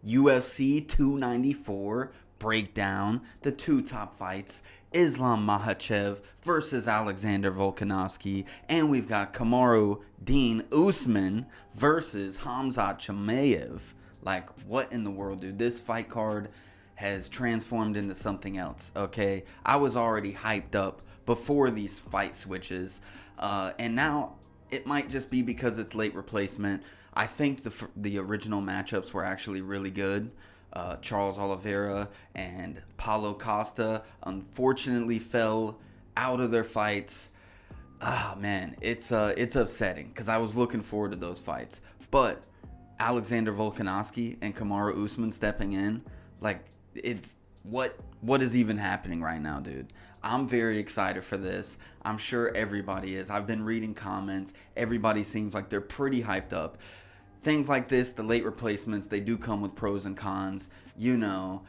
UFC 294 breakdown, the two top fights, Islam Makhachev versus Alexander Volkanovski, and we've got Kamaru Dean Usman versus Khamzat Chimaev. Like, what in the world, dude? This fight card has transformed into something else, okay? I was already hyped up before these fight switches, and now it might just be because it's late replacement. I think the original matchups were actually really good. Charles Oliveira and Paulo Costa unfortunately fell out of their fights. Ah, man, it's upsetting because I was looking forward to those fights. But Alexander Volkanovski and Kamaru Usman stepping in, like, it's what is even happening right now, dude? I'm very excited for this. I'm sure everybody is. I've been reading comments. Everybody seems like they're pretty hyped up. Things like this, the late replacements, they do come with pros and cons. You know,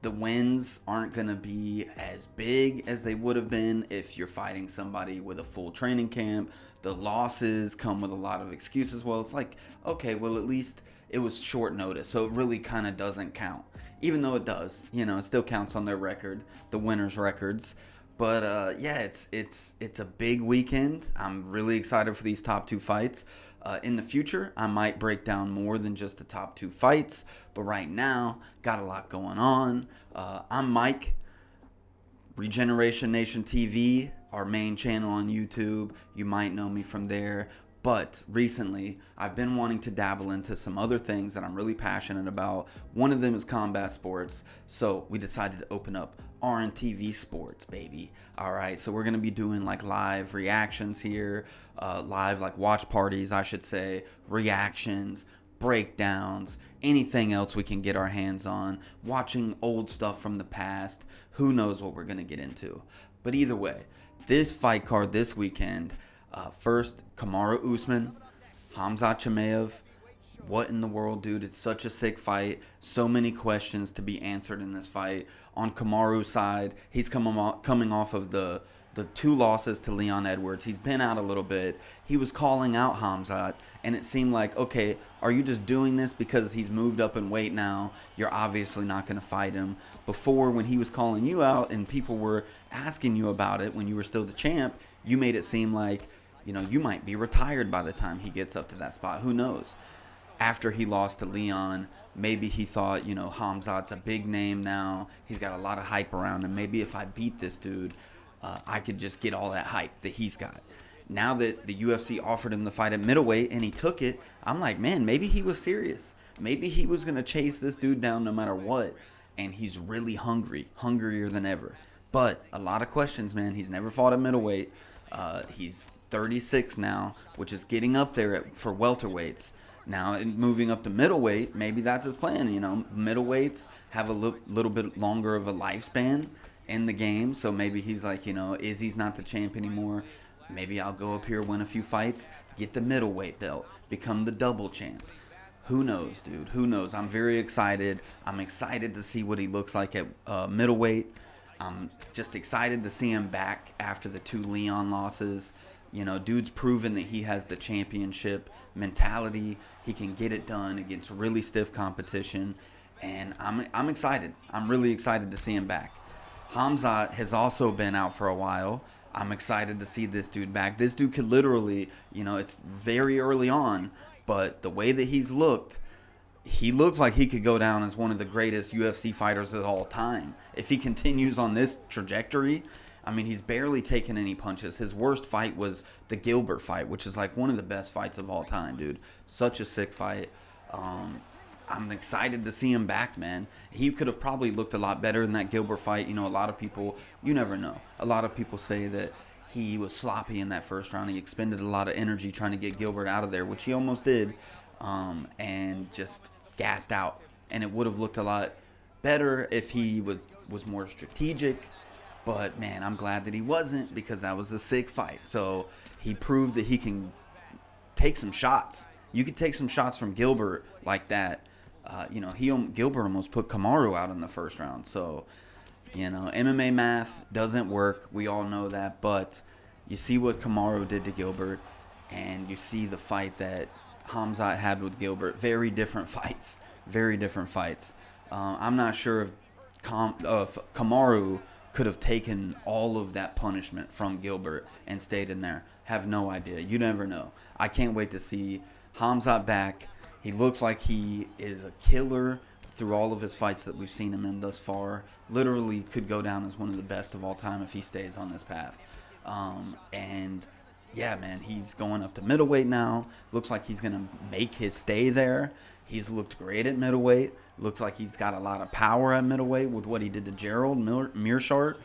the wins aren't going to be as big as they would have been if you're fighting somebody with a full training camp. The losses come with a lot of excuses. Well, it's like, okay, well, at least it was short notice, so it really kind of doesn't count. Even though it does, you know, it still counts on their record, the winners' records. But yeah, it's a big weekend. I'm really excited for these top two fights. In the future, I might break down more than just the top two fights. But right now, got a lot going on. I'm Mike, Regeneration Nation TV, our main channel on YouTube. You might know me from there. But recently, I've been wanting to dabble into some other things that I'm really passionate about. One of them is combat sports. So we decided to open up RNTV Sports, baby. All right, so we're going to be doing like live reactions here, live like watch parties, I should say, reactions, breakdowns, anything else we can get our hands on, watching old stuff from the past. Who knows what we're going to get into. But either way, this fight card this weekend, first, Kamaru Usman, Khamzat Chimaev. What in the world, dude? It's such a sick fight. So many questions to be answered in this fight. On Kamaru's side, he's coming off of the two losses to Leon Edwards. He's been out a little bit. He was calling out Khamzat, and it seemed like, okay, are you just doing this because he's moved up in weight now? You're obviously not going to fight him. Before, when he was calling you out and people were asking you about it when you were still the champ, you made it seem like, you know, you might be retired by the time he gets up to that spot. Who knows? After he lost to Leon, maybe he thought, you know, Khamzat's a big name now. He's got a lot of hype around him. Maybe if I beat this dude, I could just get all that hype that he's got. Now that the UFC offered him the fight at middleweight and he took it, I'm like, man, maybe he was serious. Maybe he was going to chase this dude down no matter what. And he's really hungry, hungrier than ever. But a lot of questions, man. He's never fought at middleweight. He's 36 now, which is getting up there for welterweights. Now, moving up to middleweight, maybe that's his plan. You know, middleweights have a little bit longer of a lifespan in the game. So maybe he's like, you know, Izzy's not the champ anymore. Maybe I'll go up here, win a few fights, get the middleweight belt, become the double champ. Who knows, dude? Who knows? I'm very excited. I'm excited to see what he looks like at middleweight. I'm just excited to see him back after the two Leon losses. You know, dude's proven that he has the championship mentality. He can get it done against really stiff competition. And I'm excited. I'm really excited to see him back. Khamzat has also been out for a while. I'm excited to see this dude back. This dude could literally, you know, it's very early on, but the way that he's looked, he looks like he could go down as one of the greatest UFC fighters of all time. If he continues on this trajectory, I mean, he's barely taken any punches. His worst fight was the Gilbert fight, which is like one of the best fights of all time, dude. Such a sick fight. I'm excited to see him back, man. He could have probably looked a lot better in that Gilbert fight. You know, a lot of people, you never know. A lot of people say that he was sloppy in that first round. He expended a lot of energy trying to get Gilbert out of there, which he almost did, and just gassed out. And it would have looked a lot better if he was more strategic. But, man, I'm glad that he wasn't, because that was a sick fight. So he proved that he can take some shots. You could take some shots from Gilbert like that. You know, Gilbert almost put Kamaru out in the first round. So, you know, MMA math doesn't work. We all know that. But you see what Kamaru did to Gilbert, and you see the fight that Khamzat had with Gilbert. Very different fights. very different fights. I'm not sure if Kamaru could have taken all of that punishment from Gilbert and stayed in there. Have no idea. You never know. I can't wait to see Khamzat back. He looks like he is a killer through all of his fights that we've seen him in thus far. Literally could go down as one of the best of all time if he stays on this path. And yeah, man, he's going up to middleweight now. Looks like he's going to make his stay there. He's looked great at middleweight. Looks like he's got a lot of power at middleweight with what he did to Gerald Mearshart.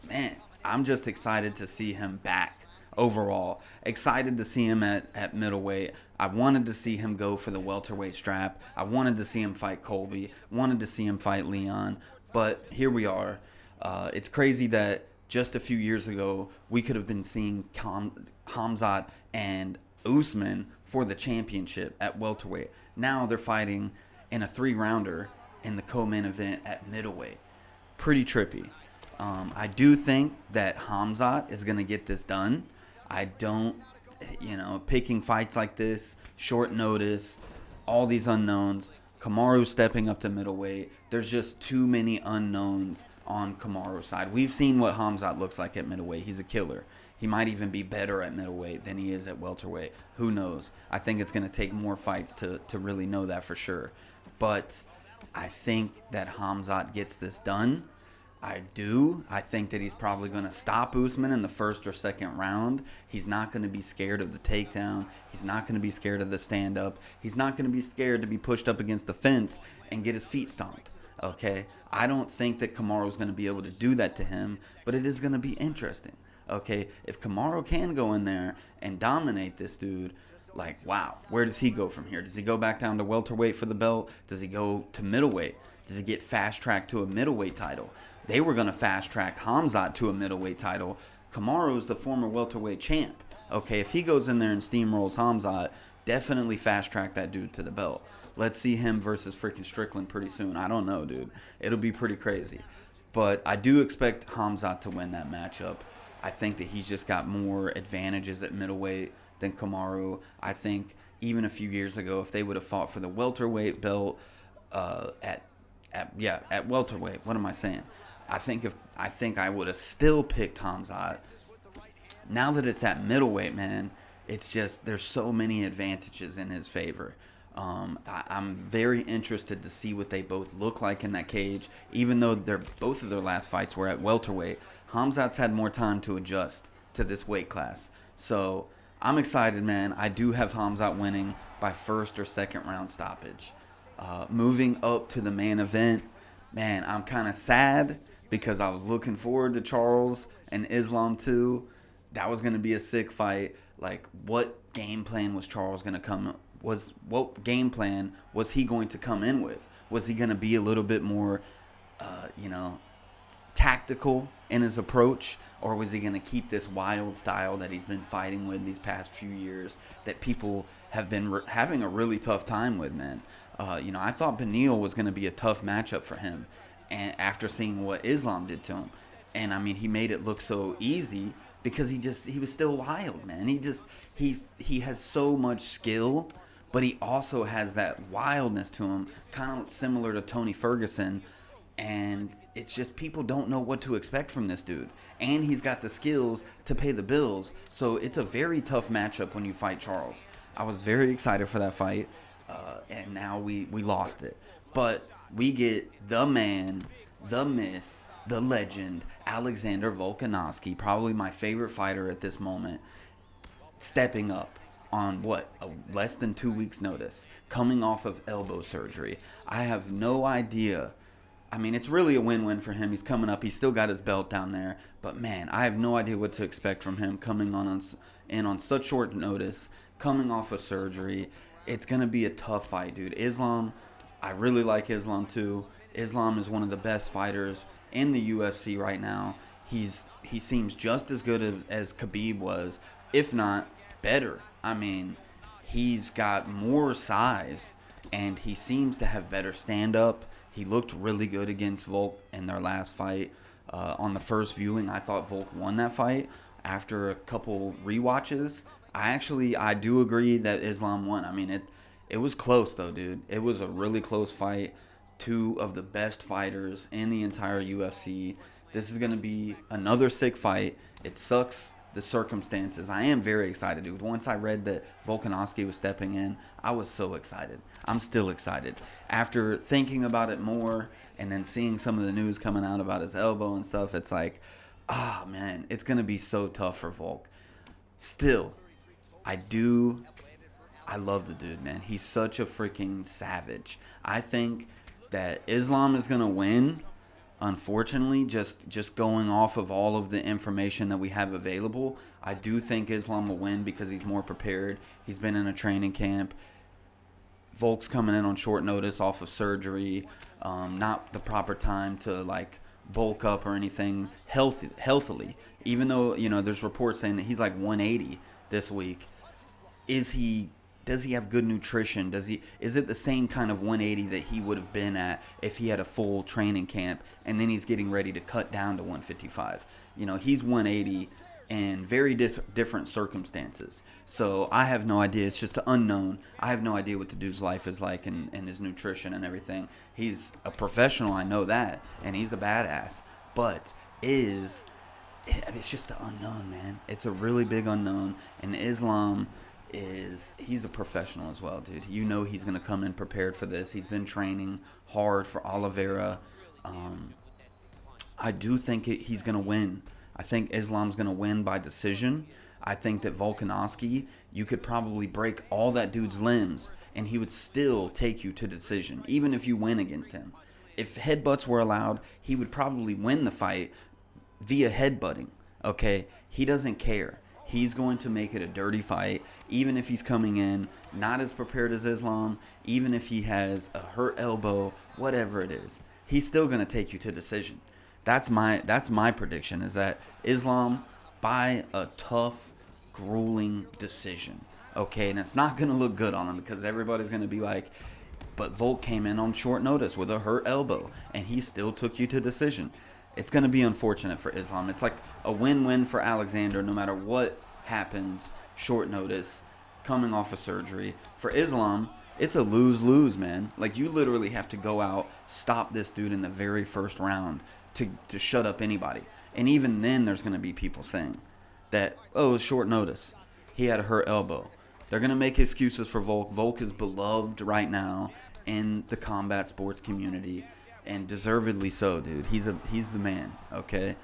Man, I'm just excited to see him back overall. Excited to see him at middleweight. I wanted to see him go for the welterweight strap. I wanted to see him fight Colby. Wanted to see him fight Leon. But here we are. It's crazy that just a few years ago, we could have been seeing Khamzat and Usman for the championship at welterweight. Now they're fighting in a 3-rounder in the co-main event at middleweight. Pretty trippy. I do think that Khamzat is going to get this done. I don't, picking fights like this, short notice, all these unknowns. Kamaru stepping up to middleweight. There's just too many unknowns on Kamaru's side. We've seen what Khamzat looks like at middleweight. He's a killer. He might even be better at middleweight than he is at welterweight. Who knows? I think it's going to take more fights to really know that for sure. But I think that Khamzat gets this done. I do. I think that he's probably going to stop Usman in the first or second round. He's not going to be scared of the takedown. He's not going to be scared of the stand-up. He's not going to be scared to be pushed up against the fence and get his feet stomped. Okay? I don't think that Kamaru's going to be able to do that to him, but it is going to be interesting. Okay? If Kamaru can go in there and dominate this dude, like, wow, where does he go from here? Does he go back down to welterweight for the belt? Does he go to middleweight? Does he get fast-tracked to a middleweight title? They were going to fast-track Khamzat to a middleweight title. Kamaru's the former welterweight champ. Okay, if he goes in there and steamrolls Khamzat, definitely fast-track that dude to the belt. Let's see him versus freaking Strickland pretty soon. I don't know, dude. It'll be pretty crazy. But I do expect Khamzat to win that matchup. I think that he's just got more advantages at middleweight than Kamaru. I think even a few years ago, if they would have fought for the welterweight belt at welterweight, what am I saying? I think I would have still picked Khamzat. Now that it's at middleweight, man, it's just there's so many advantages in his favor. I'm very interested to see what they both look like in that cage. Even though both of their last fights were at welterweight, Khamzat's had more time to adjust to this weight class. So I'm excited, man. I do have Khamzat winning by first or second round stoppage. Moving up to the main event, man, I'm kind of sad because I was looking forward to Charles and Islam too. That was going to be a sick fight. Like, what game plan was Charles going to come? What game plan was he going to come in with? Was he going to be a little bit more, tactical in his approach, or was he going to keep this wild style that he's been fighting with these past few years that people have been having a really tough time with, man? I thought Beneil was going to be a tough matchup for him, and after seeing what Islam did to him, and I mean, he made it look so easy because he was still wild, man. He has so much skill, but he also has that wildness to him, kind of similar to Tony Ferguson. And it's just people don't know what to expect from this dude. And he's got the skills to pay the bills. So it's a very tough matchup when you fight Charles. I was very excited for that fight. And now we lost it. But we get the man, the myth, the legend, Alexander Volkanovski, probably my favorite fighter at this moment, stepping up on less than 2 weeks notice, coming off of elbow surgery. I have no idea. I mean, it's really a win-win for him. He's coming up. He's still got his belt down there. But, man, I have no idea what to expect from him coming on such short notice, coming off of surgery. It's going to be a tough fight, dude. Islam, I really like Islam, too. Islam is one of the best fighters in the UFC right now. He seems just as good as Khabib was, if not better. I mean, he's got more size, and he seems to have better stand-up. He looked really good against Volk in their last fight. On the first viewing, I thought Volk won that fight. After a couple rewatches, I do agree that Islam won. I mean, It was close though, dude. It was a really close fight. Two of the best fighters in the entire UFC. This is gonna be another sick fight. It sucks the circumstances. I am very excited, dude. Once I read that Volkanovski was stepping in, I was so excited. I'm still excited. After thinking about it more and then seeing some of the news coming out about his elbow and stuff, it's like, ah, man, it's gonna be so tough for Volk. Still, I do I love the dude, man. He's such a freaking savage. I think that Islam is gonna win. Unfortunately, just going off of all of the information that we have available, I do think Islam will win because he's more prepared. He's been in a training camp. Volk's coming in on short notice off of surgery, not the proper time to like bulk up or anything healthily. Even though there's reports saying that he's like 180 this week. Is he does he have good nutrition? Is it the same kind of 180 that he would have been at if he had a full training camp and then he's getting ready to cut down to 155? He's 180 in very different circumstances. So I have no idea. It's just an unknown. I have no idea what the dude's life is like and his nutrition and everything. He's a professional, I know that, and he's a badass. But it's just the unknown, man. It's a really big unknown. And Islam he's a professional as well, dude. He's going to come in prepared for this. He's been training hard for Oliveira. I do think he's going to win. I think Islam's going to win by decision. I think that Volkanovski, you could probably break all that dude's limbs and he would still take you to decision, even if you win against him. If headbutts were allowed, he would probably win the fight via headbutting, okay? He doesn't care. He's going to make it a dirty fight, even if he's coming in not as prepared as Islam, even if he has a hurt elbow, whatever it is. He's still going to take you to decision. That's my prediction, is that Islam by a tough, grueling decision. Okay, and it's not going to look good on him because everybody's going to be like, but Volk came in on short notice with a hurt elbow, and he still took you to decision. It's going to be unfortunate for Islam. It's like a win-win for Alexander no matter what happens, short notice, coming off of surgery. For Islam, it's a lose-lose, man. Like, you literally have to go out, stop this dude in the very first round to shut up anybody. And even then, there's going to be people saying that, oh, it's short notice. He had a hurt elbow. They're going to make excuses for Volk. Volk is beloved right now in the combat sports community. And deservedly so, dude. He's the man, okay?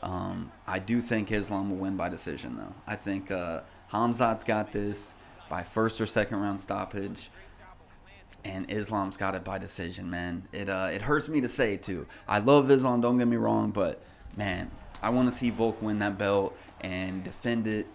I do think Islam will win by decision, though. I think Hamzat's got this by first or second round stoppage, and Islam's got it by decision, man. It hurts me to say, too. I love Islam, don't get me wrong, but, man, I want to see Volk win that belt and defend it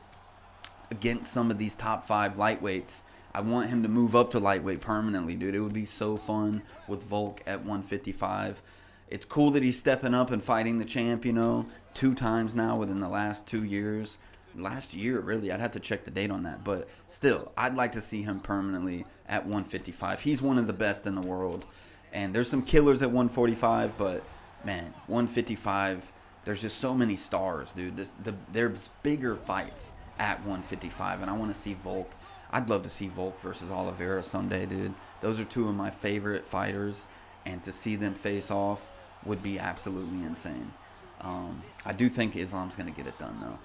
against some of these top 5 lightweights. I want him to move up to lightweight permanently, dude. It would be so fun with Volk at 155. It's cool that he's stepping up and fighting the champ, 2 times now within the last 2 years. Last year, really. I'd have to check the date on that. But still, I'd like to see him permanently at 155. He's one of the best in the world. And there's some killers at 145, but, man, 155, there's just so many stars, dude. There's bigger fights at 155, and I want to see Volk. I'd love to see Volk versus Oliveira someday, dude. Those are 2 of my favorite fighters, and to see them face off would be absolutely insane. I do think Islam's going to get it done,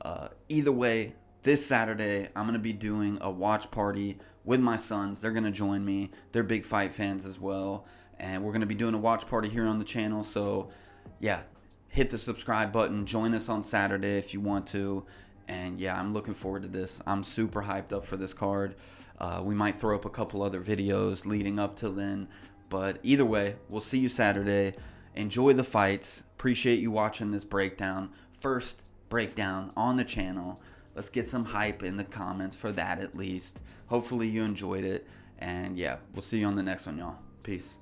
though. Either way, this Saturday, I'm going to be doing a watch party with my sons. They're going to join me. They're big fight fans as well, and we're going to be doing a watch party here on the channel. So, yeah, hit the subscribe button. Join us on Saturday if you want to. And yeah, I'm looking forward to this. I'm super hyped up for this card. We might throw up a couple other videos leading up till then. But either way, we'll see you Saturday. Enjoy the fights. Appreciate you watching this breakdown. First breakdown on the channel. Let's get some hype in the comments for that at least. Hopefully you enjoyed it. And yeah, we'll see you on the next one, y'all. Peace.